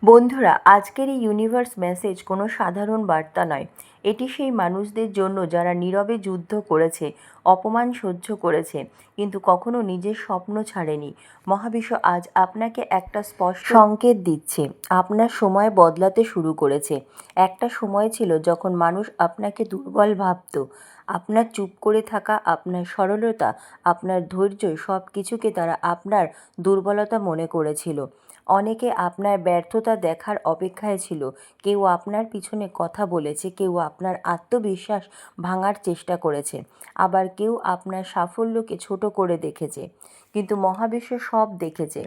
বন্ধুরা, আজকের এই ইউনিভার্স মেসেজ কোনো সাধারণ বার্তা নয়। এটি সেই মানুষদের জন্য যারা নীরবে যুদ্ধ করেছে, অপমান সহ্য করেছে, কিন্তু কখনো নিজের স্বপ্ন ছাড়েনি। মহাবিশ্ব আজ আপনাকে একটা স্পষ্ট সংকেত দিচ্ছে। আপনার সময় বদলাতে শুরু করেছে। একটা সময় ছিল যখন মানুষ আপনাকে দুর্বল ভাবত। আপনার চুপ করে থাকা, আপনার সরলতা, আপনার ধৈর্য সব কিছুকে তারা আপনার দুর্বলতা মনে করেছিল। অনেকে আপনার ব্যর্থতা দেখার অপেক্ষায় ছিল। কেউ আপনার পিছনে কথা বলেছে, কেউ আপনার আত্মবিশ্বাস ভাঙার চেষ্টা করেছে, আবার কেউ আপনার সাফল্যকে ছোট করে দেখেছে। কিন্তু মহাবিশ্ব সব দেখেছে।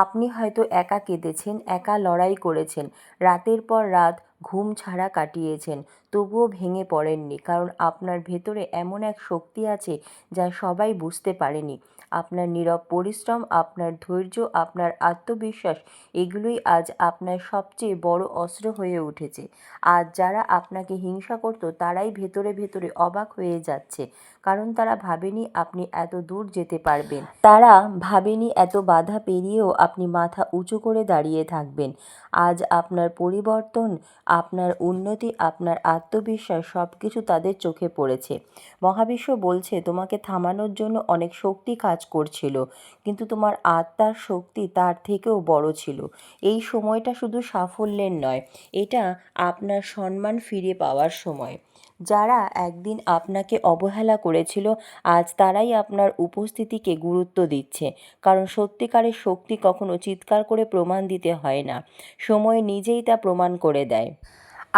আপনি হয়তো একা কেঁদেছেন, একা লড়াই করেছেন, রাতের পর রাত ঘুম ছাড়া কাটিয়েছেন, তবুও ভেঙে পড়েননি, কারণ আপনার ভেতরে এমন এক শক্তি আছে যা সবাই বুঝতে পারেনি। আপনার নীরব পরিশ্রম, আপনার ধৈর্য, আপনার আত্মবিশ্বাস, এগুলোই আজ আপনার সবচেয়ে বড় অস্ত্র হয়ে উঠেছে। আজ যারা আপনাকে হিংসা করত তারাই ভেতরে ভেতরে অবাক হয়ে যাচ্ছে, কারণ তারা ভাবেনি আপনি এত দূর যেতে পারবেন। তারা ভাবেনি এত বাধা পেরিয়েও আপনি মাথা উঁচু করে দাঁড়িয়ে থাকবেন। আজ আপনার পরিবর্তন, আপনার উন্নতি, আপনার আত্মবিশ্বাস সব কিছু তাদের চোখে পড়েছে। মহাবিশ্ব বলছে তোমাকে থামানোর জন্য অনেক শক্তি কাজ করছিল, কিন্তু তোমার আত্মার শক্তি তার থেকেও বড় ছিল। এই সময়টা শুধু সাফল্যের নয়, এটা আপনার সম্মান ফিরে পাওয়ার সময়। যারা একদিন আপনাকে অবহেলা করেছিল, আজ তারাই আপনার উপস্থিতিকে গুরুত্ব দিচ্ছে, কারণ সত্যিকারের শক্তি কখনো চিৎকার করে প্রমাণ দিতে হয় না, সময় নিজেই তা প্রমাণ করে দেয়।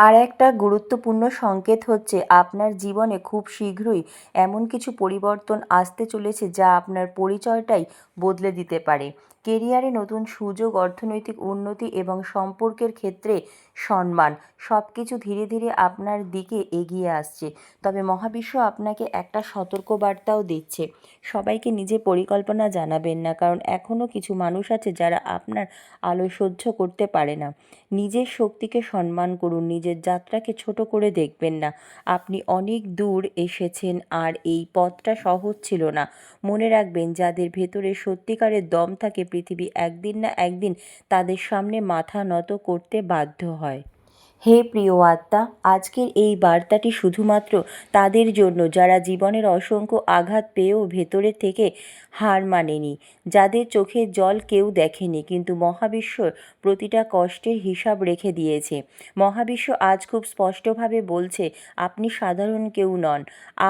আর একটা গুরুত্বপূর্ণ সংকেত হচ্ছে আপনার জীবনে খুব শীঘ্রই এমন কিছু পরিবর্তন আসতে চলেছে যা আপনার পরিচয়টাই বদলে দিতে পারে। কেরিয়ারে নতুন সুযোগ, অর্থনৈতিক উন্নতি এবং সম্পর্কের ক্ষেত্রে সম্মান, সব কিছু ধীরে ধীরে আপনার দিকে এগিয়ে আসছে। তবে মহাবিশ্ব আপনাকে একটা সতর্কবার্তাও দিচ্ছে। সবাইকে নিজের পরিকল্পনা জানাবেন না, কারণ এখনও কিছু মানুষ আছে যারা আপনার আলো সহ্য করতে পারে না। নিজের শক্তিকে সম্মান করুন, নিজের যাত্রাকে ছোট করে দেখবেন না। আপনি অনেক দূর এসেছেন, আর এই পথটা সহজ ছিল না। মনে রাখবেন, যাদের ভেতরে সত্যিকারের দম থাকে, পৃথিবী একদিন না একদিন তাদের সামনে মাথা নত করতে বাধ্য হয়। হে প্রিয় আত্মা, আজকের এই বার্তাটি শুধুমাত্র তাদের জন্য যারা জীবনের অসংখ্য আঘাত পেয়েও ভেতরে থেকে হার মানেনি, যাদের চোখের জল কেউ দেখেনি, কিন্তু মহাবিশ্ব প্রতিটা কষ্টের হিসাব রেখে দিয়েছে। মহাবিশ্ব আজ খুব স্পষ্টভাবে বলছে, আপনি সাধারণ কেউ নন।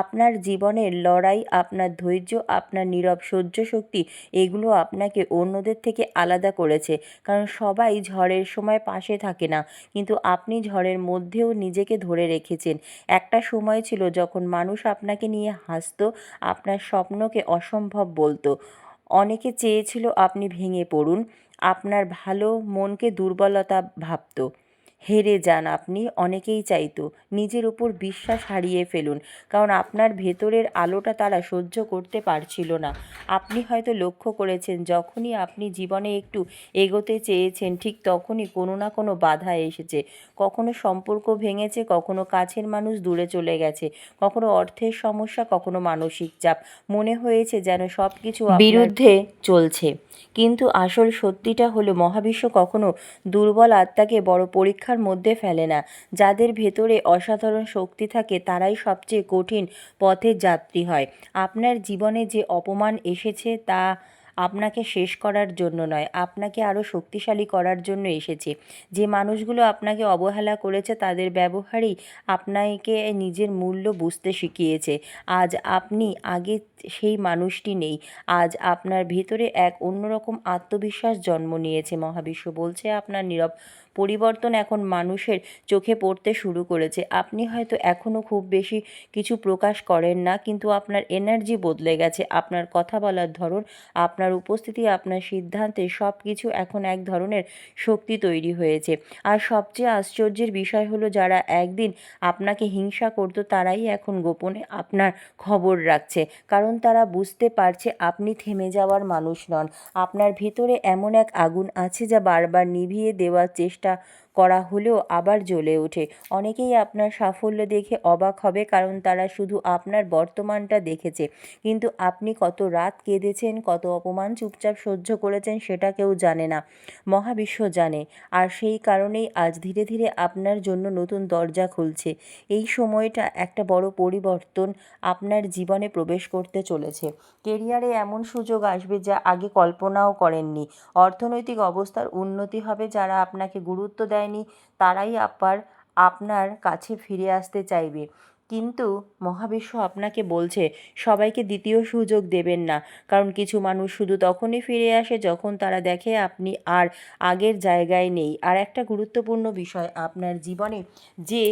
আপনার জীবনের লড়াই, আপনার ধৈর্য, আপনার নীরব সহ্য শক্তি, এগুলো আপনাকে অন্যদের থেকে আলাদা করেছে। কারণ সবাই ঝড়ের সময় পাশে থাকে না, কিন্তু আপনি ঝড়ের মধ্যেও নিজেকে ধরে রেখেছেন। একটা সময় ছিল যখন মানুষ আপনাকে নিয়ে হাসতো, আপনার স্বপ্নকে অসম্ভব বলতো। অনেকে চেয়েছিল আপনি ভেঙে পড়ুন, আপনার ভালো মনকে দুর্বলতা ভাবতো। হেরে যান আপনি, অনেকেই চাইতো। নিজের উপর বিশ্বাস হারিয়ে ফেলুন, কারণ আপনার ভেতরের আলোটা তারা সহ্য করতে পারছিল না। আপনি হয়তো লক্ষ্য করেছেন, যখনই আপনি জীবনে একটু এগোতে চেয়েছেন, ঠিক তখনই কোনো না কোনো বাধা এসেছে। কখনো সম্পর্ক ভেঙেছে, কখনো কাছের মানুষ দূরে চলে গেছে, কখনো অর্থের সমস্যা, কখনো মানসিক চাপ। মনে হয়েছে যেন সব কিছু বিরুদ্ধে চলছে। কিন্তু আসল সত্যিটা হলো, মহাবিশ্ব কখনো দুর্বল আত্মাকে বড় পরীক্ষার মধ্যে ফেলে না। যাদের ভেতরে অসাধারণ শক্তি থাকে তারাই সবচেয়ে কঠিন পথের যাত্রী হয়। আপনার জীবনে যে অপমান এসেছে তা আপনাকে শেষ করার জন্য নয়, আপনাকে আরও শক্তিশালী করার জন্য এসেছে। যে মানুষগুলো আপনাকে অবহেলা করেছে তাদের ব্যবহারই আপনাকে নিজের মূল্য বুঝতে শিখিয়েছে। আজ আপনি আগে সেই মানুষটি নেই। আজ আপনার ভেতরে এক অন্যরকম আত্মবিশ্বাস জন্ম নিয়েছে। মহাবিশ্ব বলছে, আপনার নীরব পরিবর্তন এখন মানুষের চোখে পড়তে শুরু করেছে। আপনি হয়তো এখনও খুব বেশি কিছু প্রকাশ করেন না, কিন্তু আপনার এনার্জি বদলে গেছে। আপনার কথা বলার ধরন, আপনার উপস্থিতি, আপনার সিদ্ধান্তে সব কিছু এখন এক ধরনের শক্তি তৈরি হয়েছে। আর সবচেয়ে আশ্চর্যের বিষয় হলো, যারা একদিন আপনাকে হিংসা করতো তারাই এখন গোপনে আপনার খবর রাখছে, কারণ তারা বুঝতে পারছে আপনি থেমে যাওয়ার মানুষ নন। আপনার ভিতরে এমন এক আগুন আছে যা বারবার নিভিয়ে দেওয়ার চেষ্টা করা হলেও আবার জ্বলে ওঠে। অনেকেই আপনার সাফল্য দেখে অবাক হবে, কারণ তারা শুধু আপনার বর্তমানটা দেখেছে, কিন্তু আপনি কত রাত কেঁদেছেন, কত অপমান চুপচাপ সহ্য করেছেন সেটা কেউ জানে না, মহাবিশ্ব জানে। আর সেই কারণেই আজ ধীরে ধীরে আপনার জন্য নতুন দরজা খুলছে। এই সময়টা একটা বড় পরিবর্তন আপনার জীবনে প্রবেশ করতে চলেছে। কেরিয়ারে এমন সুযোগ আসবে যা আগে কল্পনাও করেননি। অর্থনৈতিক অবস্থার উন্নতি হবে। যারা আপনাকে গুরুত্ব দেয়নি তারাই আবার আপনার কাছে ফিরে আসতে চাইবে। কিন্তু মহাবিশ্ব আপনাকে বলছে সবাইকে দ্বিতীয় সুযোগ দেবেন না, কারণ কিছু মানুষ শুধু তখনই ফিরে আসে যখন তারা দেখে আপনি আর আগের জায়গায় নেই। আর একটা গুরুত্বপূর্ণ বিষয়, আপনার জীবনে যে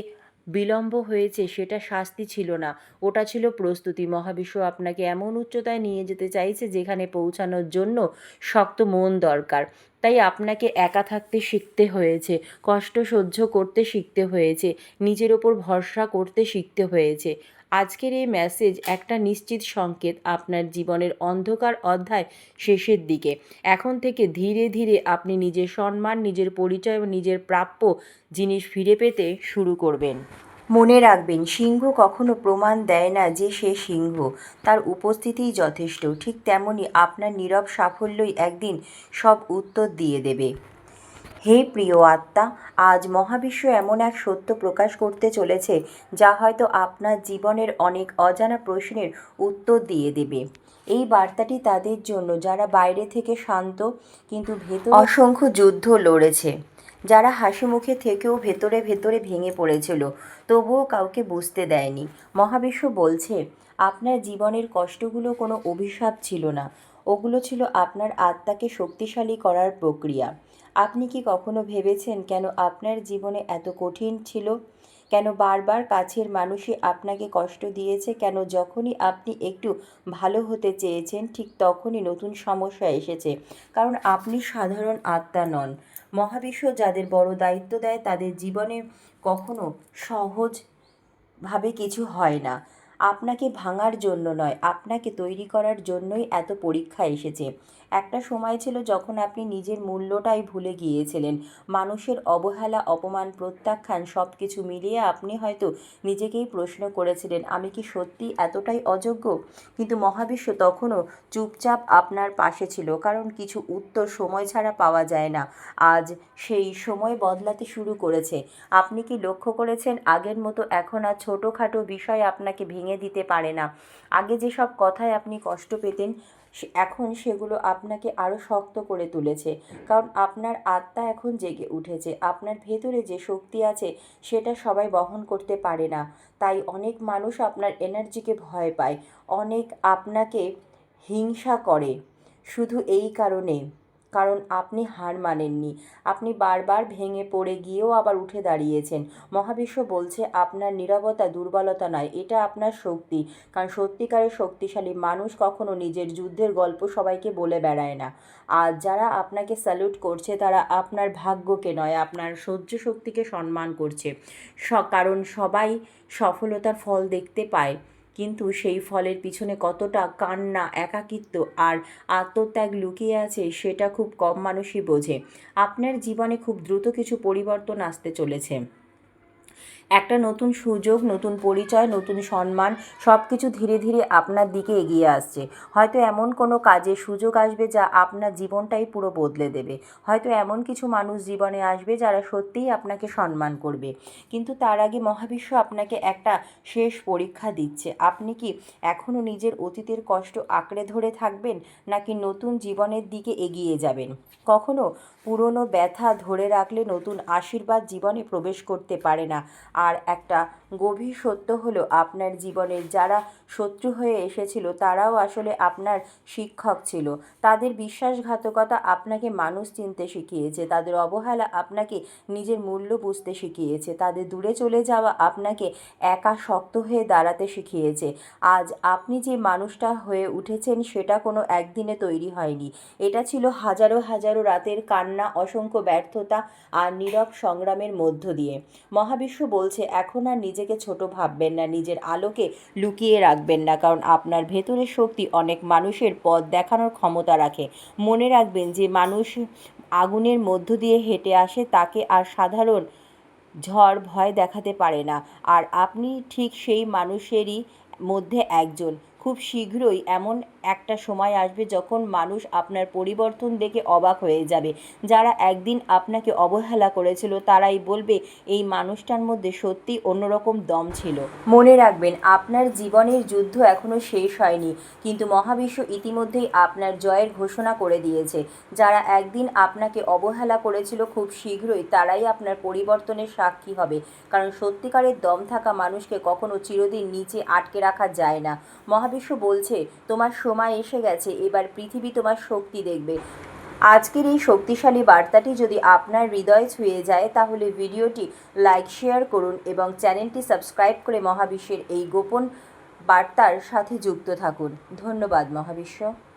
বিলম্ব হয়েছে সেটা শাস্তি ছিল না, ওটা ছিল প্রস্তুতি। মহাবিশ্ব আপনাকে এমন উচ্চতায় নিয়ে যেতে চাইছে যেখানে পৌঁছানোর জন্য শক্ত মন দরকার। তাই আপনাকে একা থাকতে শিখতে হয়েছে, কষ্ট সহ্য করতে শিখতে হয়েছে, নিজের ওপর ভরসা করতে শিখতে হয়েছে। আজকের এই মেসেজ একটা নিশ্চিত সংকেত, আপনার জীবনের অন্ধকার অধ্যায় শেষের দিকে। এখন থেকে ধীরে ধীরে আপনি নিজের সম্মান, নিজের পরিচয় এবং নিজের প্রাপ্য জিনিস ফিরে পেতে শুরু করবেন। মনে রাখবেন, সিংহ কখনো প্রমাণ দেয় না যে সে সিংহ, তার উপস্থিতিই যথেষ্ট। ঠিক তেমনই আপনার নীরব সাফল্যই একদিন সব উত্তর দিয়ে দেবে। হে প্রিয় আত্মা, আজ মহাবিশ্ব এমন এক সত্য প্রকাশ করতে চলেছে যা হয়তো আপনার জীবনের অনেক অজানা প্রশ্নের উত্তর দিয়ে দেবে। এই বার্তাটি তাদের জন্য যারা বাইরে থেকে শান্ত কিন্তু ভেতরে অসংখ্য যুদ্ধ লড়েছে, যারা হাসি মুখে থেকেও ভেতরে ভেতরে ভেঙে পড়েছিল, তবুও কাউকে বুঝতে দেয়নি। মহাবিশ্ব বলছে আপনার জীবনের কষ্টগুলো কোনো অভিশাপ ছিল না, ওগুলো ছিল আপনার আত্মাকে শক্তিশালী করার প্রক্রিয়া। আপনি কি কখনো ভেবেছেন কেন আপনার জীবনে এত কঠিন ছিল? কেন বারবার কাছের মানুষই আপনাকে কষ্ট দিয়েছে? কেন যখনই আপনি একটু ভালো হতে চেয়েছেন ঠিক তখনই নতুন সমস্যা এসেছে? কারণ আপনি সাধারণ আত্মা নন। মহাবিশ্ব যাদের বড় দায়িত্ব দেয় তাদের জীবনে কখনো সহজভাবে কিছু হয় না। আপনাকে ভাঙার জন্য নয়, আপনাকে তৈরি করার জন্যই এত পরীক্ষা এসেছে। একটা সময় ছিল যখন আপনি নিজের মূল্যটাই ভুলে গিয়েছিলেন। মানুষের অবহেলা, অপমান, প্রত্যাখ্যান সব কিছু মিলিয়ে আপনি হয়তো নিজেকেই প্রশ্ন করেছিলেন, আমি কি সত্যি এতটাই অযোগ্য? কিন্তু মহাবিশ্ব তখনও চুপচাপ আপনার পাশে ছিল, কারণ কিছু উত্তর সময় ছাড়া পাওয়া যায় না। আজ সেই সময় বদলাতে শুরু করেছে। আপনি কি লক্ষ্য করেছেন, আগের মতো এখন আর ছোটোখাটো বিষয় আপনাকে ভেঙে দিতে পারে না। আগে যেসব কথায় আপনি কষ্ট পেতেন এখন সেগুলো আপনাকে আরও শক্ত করে তুলেছে, কারণ আপনার আত্মা এখন জেগে উঠেছে। আপনার ভেতরে যে শক্তি আছে সেটা সবাই বহন করতে পারে না। তাই অনেক মানুষ আপনার এনার্জিকে ভয় পায়, অনেক আপনাকে হিংসা করে, শুধু এই কারণে, কারণ আপনি হার মানেননি। আপনি বারবার ভেঙে পড়ে গিয়েও আবার উঠে দাঁড়িয়েছেন। মহাবিশ্ব বলছে আপনার নীরবতা দুর্বলতা নয়, এটা আপনার শক্তি। কারণ সত্যিকারের শক্তিশালী মানুষ কখনো নিজের যুদ্ধের গল্প সবাইকে বলে বেড়ায় না। আর যারা আপনাকে স্যালুট করছে তারা আপনার ভাগ্যকে নয়, আপনার সহ্য শক্তিকে সম্মান করছে। কারণ সবাই সফলতার ফল দেখতে পায়, কিন্তু সেই ফলের পিছনে কতটা কান্না, একাকিত্ব আর আত্মত্যাগ লুকিয়ে আছে সেটা খুব কম মানুষই বোঝে। আপনার জীবনে খুব দ্রুত কিছু পরিবর্তন আসতে চলেছে। একটা নতুন সুযোগ, নতুন পরিচয়, নতুন সম্মান, সব কিছু ধীরে ধীরে আপনার দিকে এগিয়ে আসছে। হয়তো এমন কোনো কাজের সুযোগ আসবে যা আপনার জীবনটাই পুরো বদলে দেবে। হয়তো এমন কিছু মানুষ জীবনে আসবে যারা সত্যিই আপনাকে সম্মান করবে। কিন্তু তার আগে মহাবিশ্ব আপনাকে একটা শেষ পরীক্ষা দিচ্ছে। আপনি কি এখনও নিজের অতীতের কষ্ট আঁকড়ে ধরে থাকবেন, নাকি নতুন জীবনের দিকে এগিয়ে যাবেন? কখনো পুরনো ব্যথা ধরে রাখলে নতুন আশীর্বাদ জীবনে প্রবেশ করতে পারে না। আর একটা গভীর সত্য হলো, আপনার জীবনের যারা শত্রু হয়ে এসেছিল তারাও আসলে আপনার শিক্ষক ছিল। তাদের বিশ্বাসঘাতকতা আপনাকে মানুষ চিনতে শিখিয়েছে, তাদের অবহেলা আপনাকে নিজের মূল্য বুঝতে শিখিয়েছে, তাদের দূরে চলে যাওয়া আপনাকে একা শক্ত হয়ে দাঁড়াতে শিখিয়েছে। আজ আপনি যে মানুষটা হয়ে উঠেছেন সেটা কোনো একদিনে তৈরি হয়নি। এটা ছিল হাজারো হাজারো রাতের কান্না, অসংখ্য ব্যর্থতা আর নীরব সংগ্রামের মধ্য দিয়ে। মহাবিশ্ব বলছে এখন আর নিজেকে ছোট ভাববেন না, নিজের আলোকে লুকিয়ে রাখবেন না, কারণ আপনার ভেতরের শক্তি অনেক মানুষের পথ দেখানোর ক্ষমতা রাখে। মনে রাখবেন যে মানুষ আগুনের মধ্য দিয়ে হেঁটে আসে তাকে আর সাধারণ ঝড় ভয় দেখাতে পারে না। আর আপনি ঠিক সেই মানুষেরই মধ্যে একজন। খুব শীঘ্রই এমন একটা সময় আসবে যখন মানুষ আপনার পরিবর্তন দেখে অবাক হয়ে যাবে। যারা একদিন আপনাকে অবহেলা করেছিল তারাই বলবে এই মানুষটার মধ্যে সত্যিই অন্যরকম দম ছিল। মনে রাখবেন, আপনার জীবনের যুদ্ধ এখনও শেষ হয়নি, কিন্তু মহাবিশ্ব ইতিমধ্যেই আপনার জয়ের ঘোষণা করে দিয়েছে। যারা একদিন আপনাকে অবহেলা করেছিল খুব শীঘ্রই তারাই আপনার পরিবর্তনের সাক্ষী হবে। কারণ সত্যিকারের দম থাকা মানুষকে কখনো চিরদিন নিচে আটকে রাখা যায় না। মহাবিশ্ব বলছে, তোমার সময় এসে গেছে, এবার পৃথিবী তোমার শক্তি দেখবে। আজকের এই শক্তিশালী বার্তাটি যদি আপনার হৃদয় ছুঁয়ে যায় তাহলে ভিডিওটি লাইক, শেয়ার করুন এবং চ্যানেলটি সাবস্ক্রাইব করে মহাবিশ্বের এই গোপন বার্তার সাথে যুক্ত থাকুন। ধন্যবাদ মহাবিশ্ব।